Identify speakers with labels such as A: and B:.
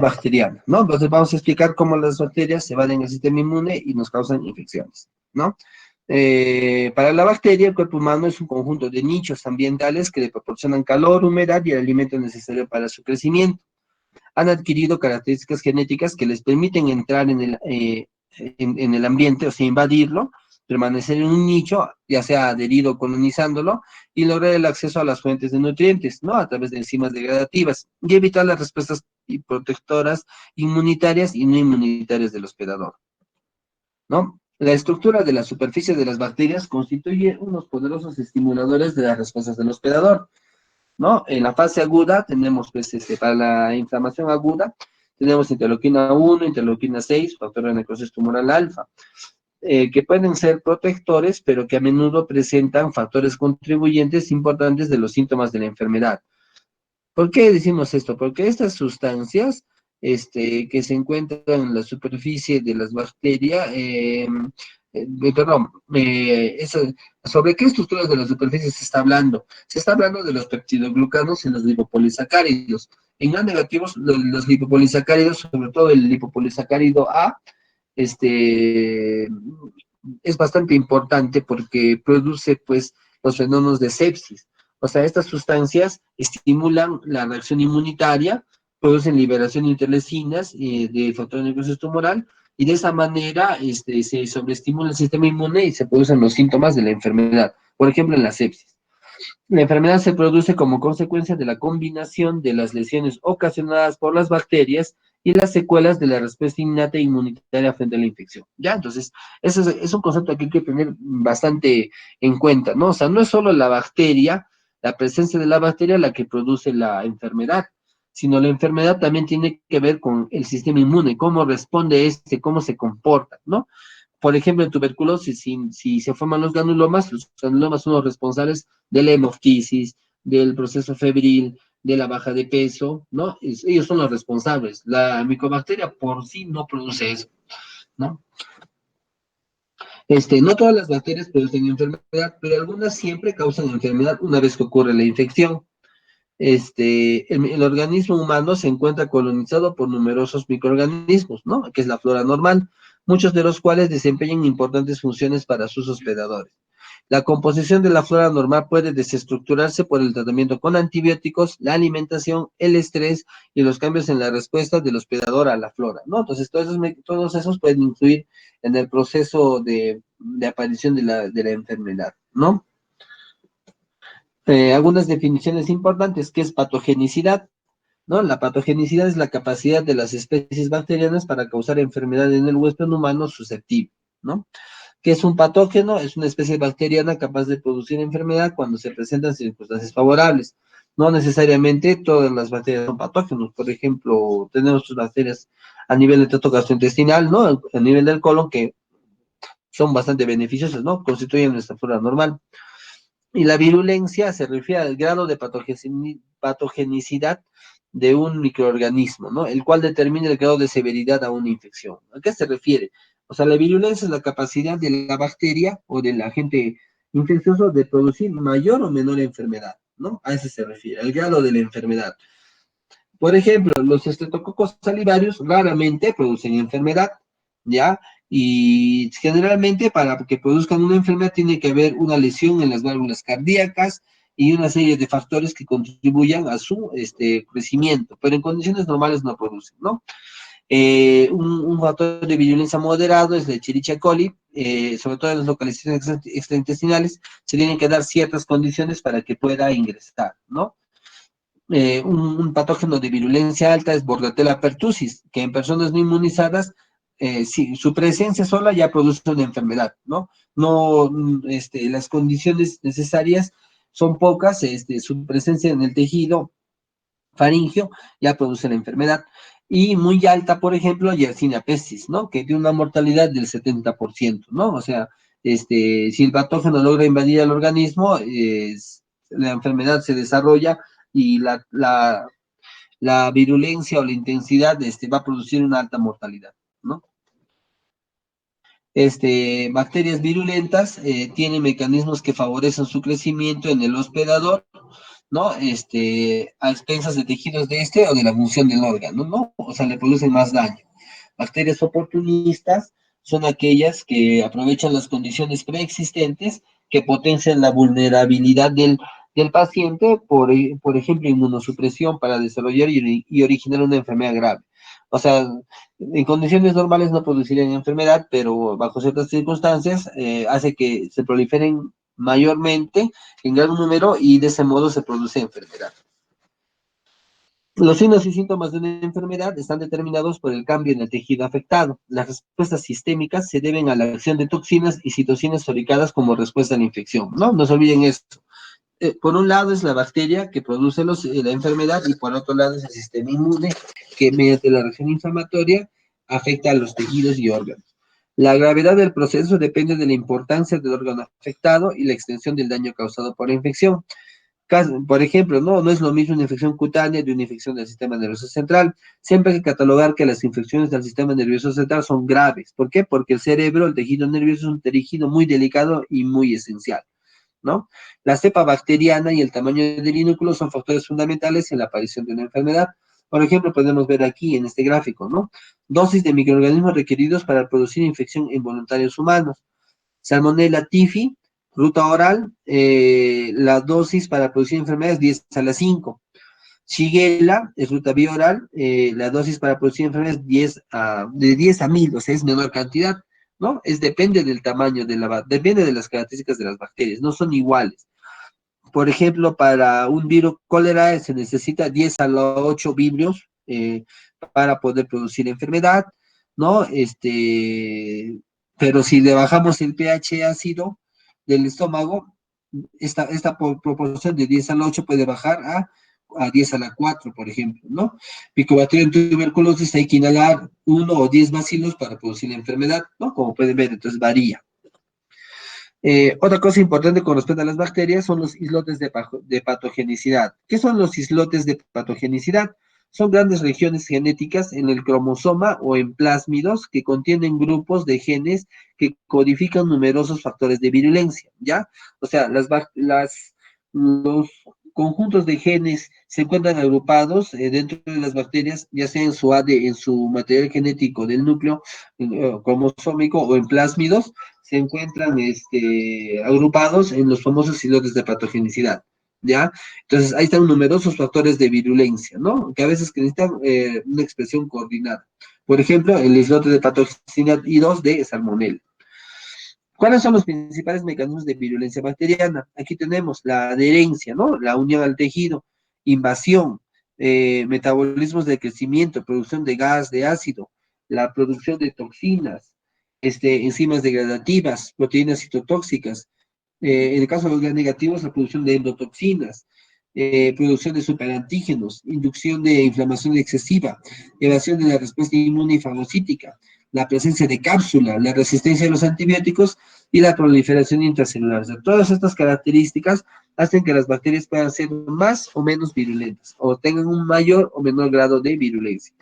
A: bacteriana, ¿no? Entonces vamos a explicar cómo las bacterias se van en el sistema inmune y nos causan infecciones, ¿no? Para la bacteria, el cuerpo humano es un conjunto de nichos ambientales que le proporcionan calor, humedad y el alimento necesario para su crecimiento. Han adquirido características genéticas que les permiten entrar en el ambiente, o sea, invadirlo, permanecer en un nicho, ya sea adherido o colonizándolo, y lograr el acceso a las fuentes de nutrientes, ¿no? A través de enzimas degradativas, y evitar las respuestas protectoras inmunitarias y no inmunitarias del hospedador, ¿no? La estructura de la superficie de las bacterias constituye unos poderosos estimuladores de las respuestas del hospedador, ¿no? En la fase aguda tenemos, pues, para la inflamación aguda, tenemos interleuquina 1, interleuquina 6, factor de necrosis tumoral alfa, que pueden ser protectores, pero que a menudo presentan factores contribuyentes importantes de los síntomas de la enfermedad. ¿Por qué decimos esto? Porque estas sustancias que se encuentran en la superficie de las bacterias, perdón, ¿sobre qué estructuras de la superficie se está hablando? Se está hablando de los peptidoglucanos y los lipopolisacáridos. En gram negativos, los lipopolisacáridos, sobre todo el lipopolisacárido A, este, es bastante importante porque produce, pues, los fenómenos de sepsis. O sea, estas sustancias estimulan la reacción inmunitaria, producen liberación de interleucinas de factor de necrosis tumoral, y de esa manera se sobreestimula el sistema inmune y se producen los síntomas de la enfermedad, por ejemplo, en la sepsis. La enfermedad se produce como consecuencia de la combinación de las lesiones ocasionadas por las bacterias y las secuelas de la respuesta innata e inmunitaria frente a la infección. ¿Ya? Entonces, ese es un concepto que hay que tener bastante en cuenta, ¿no? O sea, no es solo la bacteria, la presencia de la bacteria la que produce la enfermedad, sino la enfermedad también tiene que ver con el sistema inmune, cómo responde cómo se comporta, ¿no? Por ejemplo, en tuberculosis, si se forman los granulomas son los responsables de la hemoptisis, del proceso febril, de la baja de peso, ¿no? Ellos son los responsables. La micobacteria por sí no produce eso, ¿no? No todas las bacterias producen enfermedad, pero algunas siempre causan enfermedad una vez que ocurre la infección. El organismo humano se encuentra colonizado por numerosos microorganismos, ¿no? Que es la flora normal, muchos de los cuales desempeñan importantes funciones para sus hospedadores. La composición de la flora normal puede desestructurarse por el tratamiento con antibióticos, la alimentación, el estrés y los cambios en la respuesta del hospedador a la flora, ¿no? Entonces, todos esos pueden influir en el proceso de aparición de la enfermedad, ¿no? Algunas definiciones importantes, ¿qué es patogenicidad? ¿No? La patogenicidad es la capacidad de las especies bacterianas para causar enfermedad en el huésped humano susceptible, ¿no? ¿Qué es un patógeno? Es una especie bacteriana capaz de producir enfermedad cuando se presentan circunstancias favorables. No necesariamente todas las bacterias son patógenos. Por ejemplo, tenemos bacterias a nivel del tracto gastrointestinal, ¿no? A nivel del colon, que son bastante beneficiosas, ¿no? Constituyen nuestra flora normal. Y la virulencia se refiere al grado de patogenicidad de un microorganismo, ¿no? El cual determina el grado de severidad a una infección. ¿A qué se refiere? O sea, la virulencia es la capacidad de la bacteria o del agente infeccioso de producir mayor o menor enfermedad, ¿no? A eso se refiere, al grado de la enfermedad. Por ejemplo, los estreptococos salivarios raramente producen enfermedad, ¿ya? Y generalmente para que produzcan una enfermedad tiene que haber una lesión en las válvulas cardíacas y una serie de factores que contribuyan a su crecimiento, pero en condiciones normales no producen, ¿no? Un factor de virulencia moderado es la Escherichia coli, sobre todo en las localizaciones extraintestinales, se tienen que dar ciertas condiciones para que pueda ingresar, ¿no? Un patógeno de virulencia alta es Bordetella pertussis, que en personas no inmunizadas, si su presencia sola ya produce una enfermedad, ¿no? No, las condiciones necesarias son pocas, su presencia en el tejido faringio ya produce la enfermedad. Y muy alta, por ejemplo, Yersinia pestis, ¿no? Que tiene una mortalidad del 70%, ¿no? O sea, si el patógeno logra invadir el organismo, la enfermedad se desarrolla y la virulencia o la intensidad va a producir una alta mortalidad, ¿no? Bacterias virulentas tienen mecanismos que favorecen su crecimiento en el hospedador, ¿no? A expensas de tejidos de o de la función del órgano, ¿no? O sea, le producen más daño. Bacterias oportunistas son aquellas que aprovechan las condiciones preexistentes que potencian la vulnerabilidad del paciente, por ejemplo, inmunosupresión para desarrollar y originar una enfermedad grave. O sea, en condiciones normales no producirían enfermedad, pero bajo ciertas circunstancias hace que se proliferen mayormente en gran número y de ese modo se produce enfermedad. Los signos y síntomas de una enfermedad están determinados por el cambio en el tejido afectado. Las respuestas sistémicas se deben a la acción de toxinas y citocinas fabricadas como respuesta a la infección. No se olviden esto. Por un lado es la bacteria que produce la enfermedad y por otro lado es el sistema inmune que mediante la reacción inflamatoria afecta a los tejidos y órganos. La gravedad del proceso depende de la importancia del órgano afectado y la extensión del daño causado por la infección. Por ejemplo, no es lo mismo una infección cutánea de una infección del sistema nervioso central. Siempre hay que catalogar que las infecciones del sistema nervioso central son graves. ¿Por qué? Porque el cerebro, el tejido nervioso, es un tejido muy delicado y muy esencial, ¿no? La cepa bacteriana y el tamaño del inúculo son factores fundamentales en la aparición de una enfermedad. Por ejemplo, podemos ver aquí en este gráfico, ¿no? Dosis de microorganismos requeridos para producir infección en voluntarios humanos. Salmonella typhi, ruta oral, la dosis para producir enfermedades 10 a la 5. Shigella es ruta bioral, la dosis para producir enfermedades de 10 a 1000, o sea, es menor cantidad, ¿no? Depende del tamaño depende de las características de las bacterias, no son iguales. Por ejemplo, para un virus cólera se necesita 10 a la 8 vibrios para poder producir enfermedad, ¿no? Pero si le bajamos el pH ácido del estómago, esta proporción de 10 a la 8 puede bajar a 10 a la 4, por ejemplo, ¿no? Picobacteria en tuberculosis hay que inhalar 1 o 10 bacilos para producir la enfermedad, ¿no? Como pueden ver, entonces varía. Otra cosa importante con respecto a las bacterias son los islotes de patogenicidad. ¿Qué son los islotes de patogenicidad? Son grandes regiones genéticas en el cromosoma o en plásmidos que contienen grupos de genes que codifican numerosos factores de virulencia, ¿ya? O sea, los conjuntos de genes se encuentran agrupados dentro de las bacterias, ya sea en su en su material genético del núcleo cromosómico o en plásmidos, se encuentran agrupados en los famosos islotes de patogenicidad, ¿ya? Entonces, ahí están numerosos factores de virulencia, ¿no? Que a veces necesitan una expresión coordinada. Por ejemplo, el islote de patogenicidad I2 de Salmonella. ¿Cuáles son los principales mecanismos de virulencia bacteriana? Aquí tenemos la adherencia, ¿no? La unión al tejido, invasión, metabolismos de crecimiento, producción de gas, de ácido, la producción de toxinas, enzimas degradativas, proteínas citotóxicas. En el caso de los gram negativos, la producción de endotoxinas, producción de superantígenos, inducción de inflamación excesiva, evasión de la respuesta inmune y fagocítica, la presencia de cápsula, la resistencia a los antibióticos y la proliferación intracelular. O sea, todas estas características hacen que las bacterias puedan ser más o menos virulentas o tengan un mayor o menor grado de virulencia.